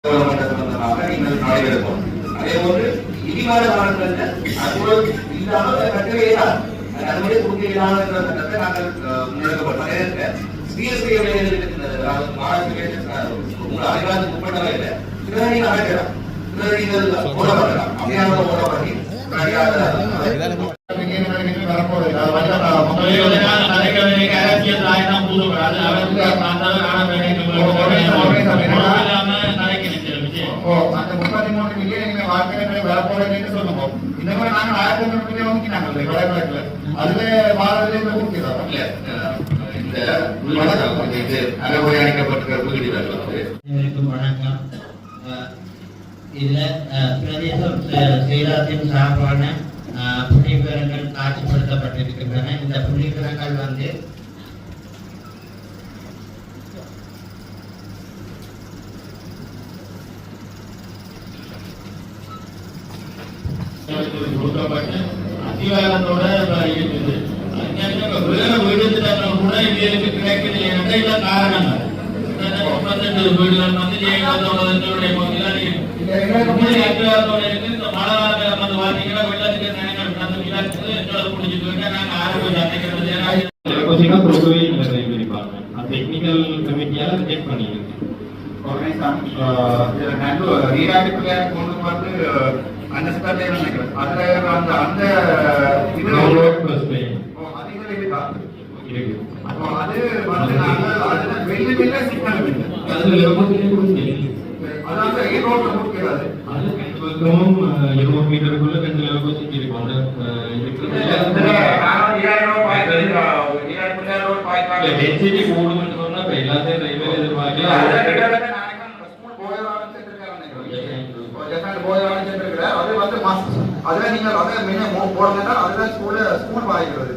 நீங்கள் நாடுகிறோம். அதே போன்று இனிவர காலங்களில் அது இல்லாமல் கட்டவே இல்லாது அதுவரை கொடுக்க இல்லாத சட்டத்தை நாங்கள் முன்னெடுக்கப்பட்ட சிஎஸ்ஐ இருக்கின்றது. அதிகாரத்துக்கு உட்பட்டவே இல்லை. சிலரை நீங்கள் அழைக்கலாம், சிலரை நீங்கள் போடப்படலாம். அப்படியான போடப்படி சேலத்தின் சார்பான புள்ளிவிவரங்கள் காட்சிப்படுத்தப்பட்டிருக்கின்றன. இந்த புள்ளிவிவரங்கள் வந்து அதிகாரத்தோட இருக்குது. வீடு திட்டங்கள் கூட இவர்களுக்கு கிடைக்கவில்லை என்ற காரணங்கள் 32 வீடுகள் வந்து ஜெயலலிதாவுடைய பகுதியில் அதிகாரத்தோட இருக்கு. இந்த மழை வந்து பார்த்தீங்கன்னா வெள்ளத்துக்கு எங்களை பிடிச்சிட்டு இருக்க நாங்கள் ஆரோக்கியம் அடைக்கிறது டெக்னிக்கல் கமிட்டியால ரிஜெக்ட் பண்ணிருக்கு. கொண்டு வந்து அந்த ஸ்பெஷல் நினைக்கிறேன். அதுல அந்த அந்த இது இருக்கு. அது வந்து நாங்க அதுல வெளிய வெளிய சிக்னல் இல்லை. அதுல லோகத்திலே கொடுங்க. அதாவது ஏ ரோட்ல கொடுக்கிறது. அது பக்கம் 200 மீட்டருக்குள்ள ரெண்டு லோகோசிட்டி இருக்கு. அந்த இருக்கிறது நான் 2000 ரோட் பாய்க்கால டென்சிட்டி கூடுன்னு சொன்னா இப்ப எல்லாத்தையும் ரயில்வே எதிர்பார்க்கல. அது கிட்டத்தட்ட நாளைக்கு ஸ்கூல் போயவான சென்டர் நினைக்கிறேன். போயவான சென்டர் அது வந்து மாஸ் அதுல நீங்க அத மெயினா போடுறதா அதுல ஸ்கூல் வாங்கிக்கிறது.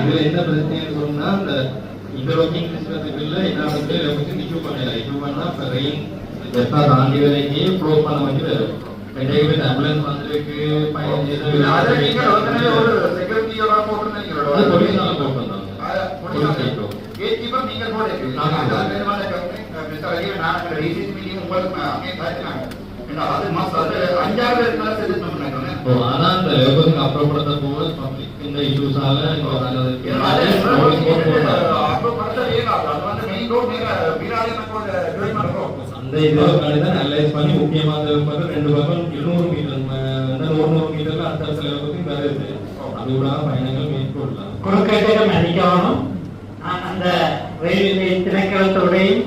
இதுல என்ன பிரச்சனை சொன்னா இந்த இன்டர்லோக்கிங் சிஸ்டத்துக்குள்ள என்ன வந்து இஷ்யூ பண்ணல. இஷ்யூ பண்ணா ரெயின் ஜெட்டா தாண்டி வரைக்கும் க்ளோஸ் பண்ண வேண்டியது. ரெண்டாவது ஆம்புலன்ஸ் வந்திருக்கு. அது நீங்க ஒரு செக்யூரிட்டியோட போட்டுறீங்க. அது போலீஸ்னால போட்டுறாங்க. போலீஸ் கேட் கீப்பர் நீங்க போடுறீங்க. நாங்க வேணுமான கம்பெனி நான் ரீசன்ட் மீட்டிங் உங்களுக்கு அங்கே காட்டினாங்க. அது மாஸ் அது 5 பேர்னால செட் பண்ணாங்க. ஆனா அந்த லோகோசிட்டி அப்ரோப்ரேட் போது பப்ளிக் இந்த இஷ்யூஸால அந்த இதுல அனலைஸ் பண்ணி முக்கியமாக ரெண்டு பக்கம் 200 மீட்டர் 100 மீட்டர்ல அந்த லோகோசிட்டி வருது. அதோட பயணங்கள் மேற்கொள்ளலாம். குறுக்கேட்டம் அதிகமானும் அந்த ரயில்வே திணைக்களத்தோடையும்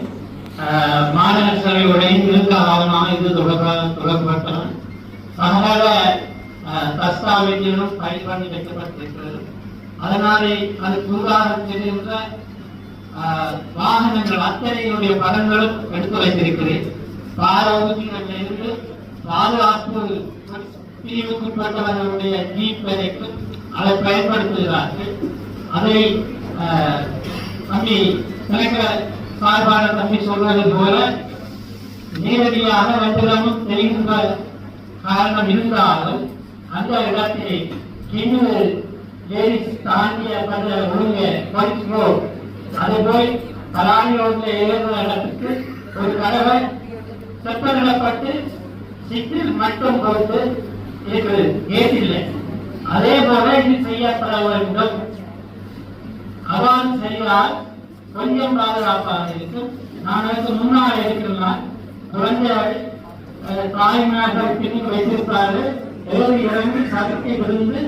மாநகர சபையோடையும் நீண்டகாலமாக இது தொடர்பட்டன. சகல தஸ்தாவேஜுகளும் ஃபைல் பண்ணி வைக்கப்பட்டிருக்கிறது. அதனாலே அது புதிதாக செல்கின்ற வாகனங்கள் அத்தனையுடைய படங்களும் எடுத்து வைத்திருக்கிறேன். பாரவகுப்பிலிருந்து பாதுகாப்பு பிரிவுக்குட்பட்டவர்களுடைய ஜீப் வரைக்கும் அதை பயன்படுத்துகிறார்கள். அதை தம்பி கலெக்டர் சார்பான தம்பி சொல்வது போல நேரடியாக வெற்றிடமும் தெரிகின்ற காரணம் இருந்தாலும் அந்த இடத்திலே கிண்ணூர் லேடிஸ் தாண்டிய ஒழுங்க ரோட் அது போய் பலானி ரோட்ல ஏறுற இடத்துக்கு ஒரு கடவை செப்பனிடப்பட்டு சிட்டில் மட்டும் போட்டு இருக்கிறது. கேட் இல்லை. அதே போல இது செய்யப்பட வேண்டும். அதான் செய்தால் கொஞ்சம் பாதுகாப்பாக இருக்கும். நான் அதுக்கு முன்னால் இருக்கிறேன். குழந்தைகள் தாய்மார்கள் பின்னி வைத்திருப்பாரு. ஏறி இறங்கி சதுக்கி விழுந்து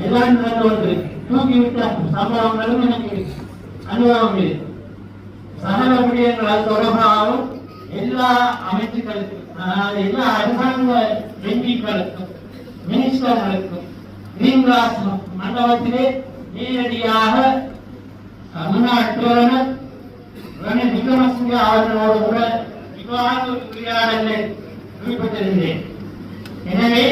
எல்லாம் ஒன்று தூக்கிவிட்ட சம்பவங்களும் எனக்கு அனுபவம் இல்லை. சகல விடயங்கள் தொடர்பாகவும் எல்லா அமைச்சுக்களுக்கும் எல்லா அரசாங்க எம்பிக்களுக்கும் மினிஸ்டர்களுக்கும் கிரீன் கிளாஸ் மண்டபத்திலே நேரடியாக முன்னாள் பிரதமர் ரணில் விக்ரமசிங்க அவர்களோடு கூட இவ்வாறு ஒரு உரையாடலில் ஈடுபட்டிருந்தேன். எனவே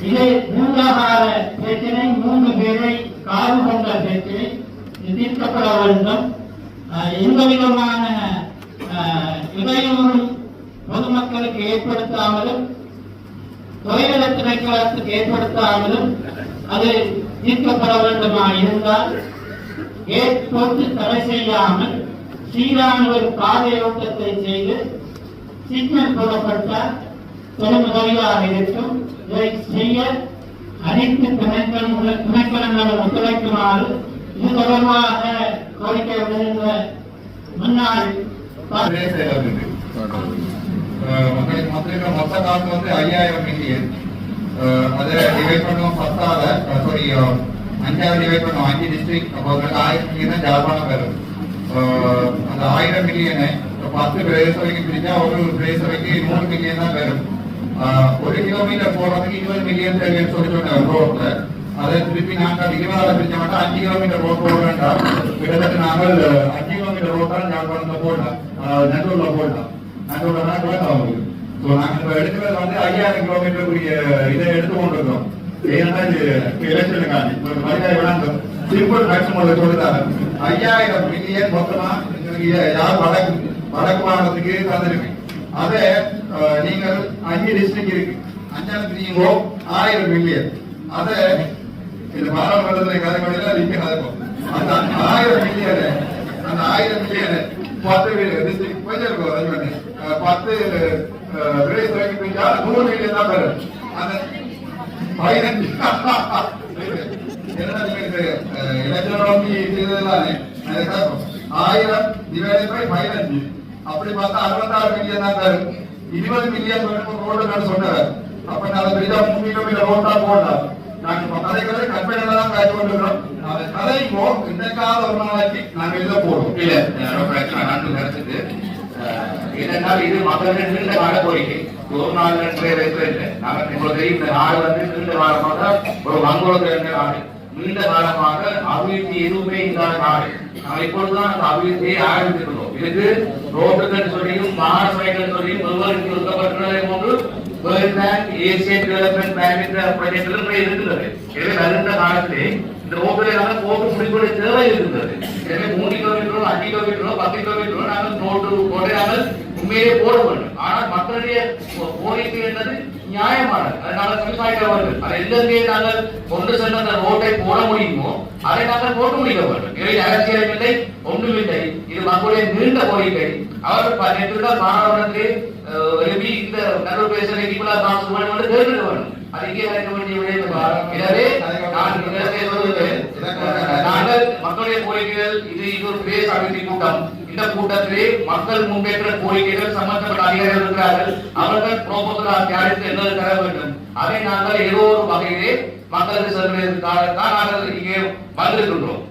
இதை மூன்றாகார பிரச்சனை 3 பேரை காவு கொண்ட பிரச்சனை தீர்க்கப்பட வேண்டும். எந்த விதமான இடையூறும் பொதுமக்களுக்கு ஏற்படுத்தாமலும் தொழில திணைக்களத்துக்கு ஏற்படுத்தாமலும் அது தீர்க்கப்பட வேண்டுமா இருந்தால் ஏற்போட்டு தடை செய்யாமல் சீரான ஒரு பாதையோட்டத்தை செய்து சிக்னல் போடப்பட்டால் பெரும் உதவியாக இருக்கும். இதை செய்ய அனைத்து துணைக்களங்களும் ஒத்துழைக்குமாறு இது தொடர்பாக கோரிக்கை விடுகின்ற முன்னாள் மக்களுக்கு மொத்த மொத்த காசு வந்து 5000 மில்லியன். அதை டிவைட் பண்ணுவோம் 5ஆவது டிவைட் பண்ணுவோம் 5 டிஸ்ட்ரிக்ட். அப்போ 1000 மில்லியன் தான் ஜாழ்ப்பாணம் வரும். அந்த 1000 மில்லியனை 10 பிரதேசவைக்கு பிரிச்சா ஒரு பிரதேசவைக்கு 100 மில்லியன் தான் வரும். 1 கிலோமீட்டர் போறதுக்கு 20 மில்லியன் தேவைன்னு சொல்லி சொன்னாங்க ரோட்ல. அதை திருப்பி நாங்கள் 20 பிரிச்ச மாட்டோம். 5 கிலோமீட்டர் ரோட் போட வேண்டாம். கிட்டத்தட்ட நாங்கள் 5 கிலோமீட்டர் ரோட் தான் ஜாழ்ப்பாணத்துல போடலாம், நெட்டூர்ல போடலாம். நெட்டூர்ல தான் வேண்டாம். ஸோ நாங்கள் எடுக்கிறது வந்து 5000 கிலோமீட்டருக்குரிய இதை எடுத்து கொண்டிருக்கோம். ஏன்னா எலெக்ஷனுக்காண்டி மரியாதை வேணாம். சிம்பிள் மேக்ஸிமம் சொல்லிட்டாங்க 5000 மில்லியன் மொத்தமா யார் வடக்கு மாநிலத்துக்கு தந்திருக்கு. அதை நீங்கள் 5 டிஸ்ட்ரிக்ட் இருக்கு, 5ஆவது பிரியுங்கோ 1000 மில்லியன். அதை இந்த பாராளுமன்றத்தில் கதைப்படையில நிற்கும். அந்த 1000 மில்லியனை 10 டிஸ்ட்ரிக்ட் போயிருக்கோம். 10 பிரதேச வரைக்கும் போயிட்டா 100 மில்லியன் தான் வரும். அந்த 15 என்ன எலெக்ஷன் நோக்கி செய்ததுலானே 1000 டிவைடட் பை 15 அப்படி பார்த்தா 66 மில்லியன் தான் வரும். 20 மில்லியன் ரோடு நான் சொன்னேன். அப்ப நான் பெரிய 3 கிலோமீட்டர் ரோட்டா போடலாம். நாங்கள் கதைகளை கற்பனை தான் காய்ச்சி கொண்டிருக்கிறோம். அதை கதைக்கோ இன்னைக்காக ஒரு நாளைக்கு நாங்கள் எழுத போடுவோம். இல்ல பிரச்சனை நாட்டு கருத்துக்கு ஏனென்றால் இது மக்களுடைய நீண்ட கால கோரிக்கை. ஒரு நாள் இல்லை. நாங்கள் உங்களுக்கு இந்த நாடு வந்து நீண்ட காலமாக ஒரு வங்குளத்தில் நாடு, நீண்ட காலமாக அபிவிருத்தி எதுவுமே இல்லாத நாடு. நாங்கள் இப்பொழுதுதான் அந்த அபிவிருத்தியை ஆரம்பித்திருக்கிறோம். இதுக்கு ரோட்டுகள் சொல்லியும் மாகாண சபைகள் சொல்லியும் ஒருவருக்கு கொடுக்கப்பட்டுள்ளதை போன்று world bank, Asian development bank என்ற ப்ராஜெக்ட்கள் இருக்கிறது. எனவே வருகின்ற காலத்திலே இந்த ரோட்டிலே நாங்கள் போட்டு முடிக்கூடிய தேவை இருக்கின்றது. எனவே 3 கிலோமீட்டரோ 5 கிலோமீட்டரோ 10 கிலோமீட்டரோ நாங்கள் ரோட்டை நாங்கள் உண்மையிலே போட வேண்டும். ஆனால் மக்களுடைய கோரிக்கை என்பது நியாயமானது. அதை நாங்கள் விவசாயிக்க வேண்டும். அதை எந்தெங்கே நாங்கள் கொண்டு சென்ற அந்த ரோட்டை போட முடியுமோ அதை நாங்கள் போட்டு முடிக்க வேண்டும். இவை அரசியலும் இல்லை, ஒன்றுமில்லை. இது மக்களுடைய நீண்ட கோரிக்கை. அவர்கள் நேற்று மாணவர்களே எழுப்பி இந்த நல்ல பேசுகிற இவ்வளவு காசு வேண்டும் கேட்க வேண்டும். அது இங்கே நடக்க வேண்டிய விடயம். எனவே நாங்கள் மக்களுடைய கோரிக்கைகள் இது ஒரு பிரதேச அபிவிருத்தி கூட்டம். இந்த கூட்டத்திலே மக்கள் முன்னேற்ற கோரிக்கைகள் சம்பந்தப்பட்ட அதிகாரிகள் இருக்கிறார்கள். அவர்கள் ப்ரோபோசல் தயாரித்து என்ன தர வேண்டும். அதை நாங்கள் ஏதோ ஒரு வகையிலே மக்களுக்கு செல்வதற்காக நாங்கள் இங்கே வந்திருக்கின்றோம்.